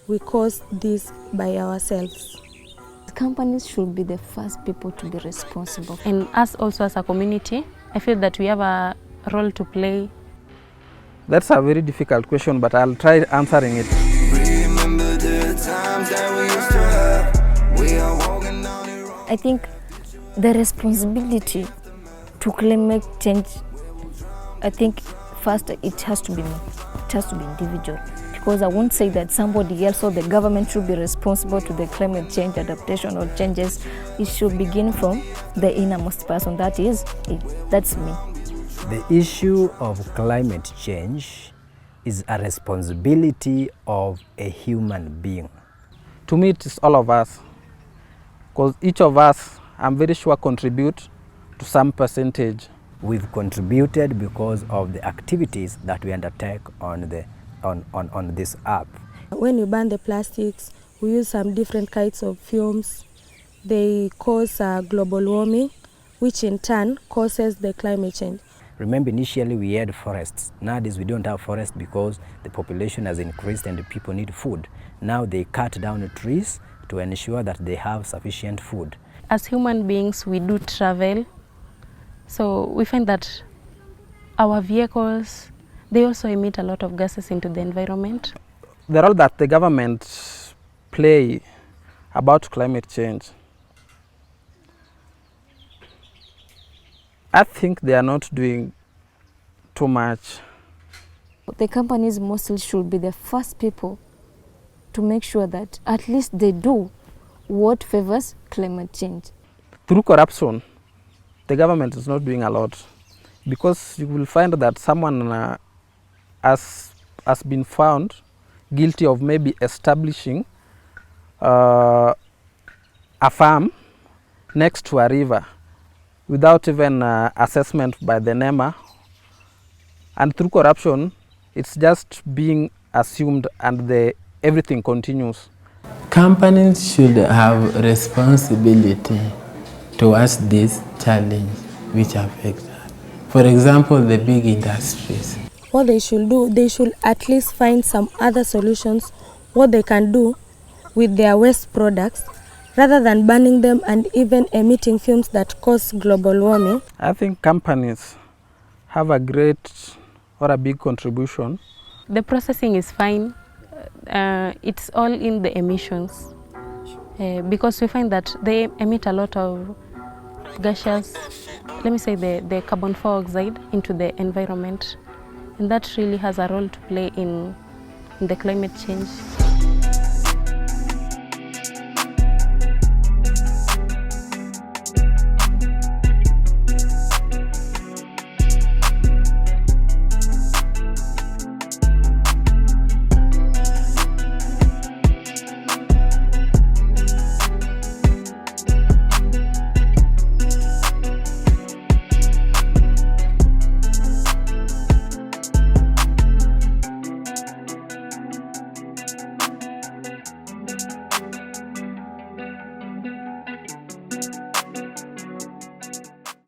we cause this by ourselves. Companies should be the first people to be responsible. And us also as a community, I feel that we have a role to play. That's a very difficult question, but I'll try answering it. I think the responsibility to climate change, I think first it has to be me. It has to be individual. Because I won't say that somebody else or the government should be responsible to the climate change adaptation or changes. It should begin from the innermost person, that's me. The issue of climate change is a responsibility of a human being. To me, it is all of us, because each of us, I'm very sure, contribute to some percentage. We've contributed because of the activities that we undertake on this earth. When we burn the plastics, we use some different kinds of fumes. They cause global warming, which in turn causes the climate change. Remember, initially we had forests. Nowadays we don't have forests because the population has increased and the people need food. Now they cut down the trees to ensure that they have sufficient food. As human beings, we do travel. So we find that our vehicles, they also emit a lot of gases into the environment. The role that the government play about climate change, I think they are not doing too much. The companies mostly should be the first people to make sure that at least they do what favors climate change. Through corruption, the government is not doing a lot, because you will find that someone has been found guilty of maybe establishing a farm next to a river without even assessment by the NEMA, and through corruption it's just being assumed and everything continues. Companies should have responsibility towards this challenge which affects us. For example, the big industries. What they should do, they should at least find some other solutions, what they can do with their waste products, rather than burning them and even emitting fumes that cause global warming. I think companies have a great or a big contribution. The processing is fine. It's all in the emissions, because we find that they emit a lot of gases, let me say the carbon dioxide into the environment, and that really has a role to play in the climate change.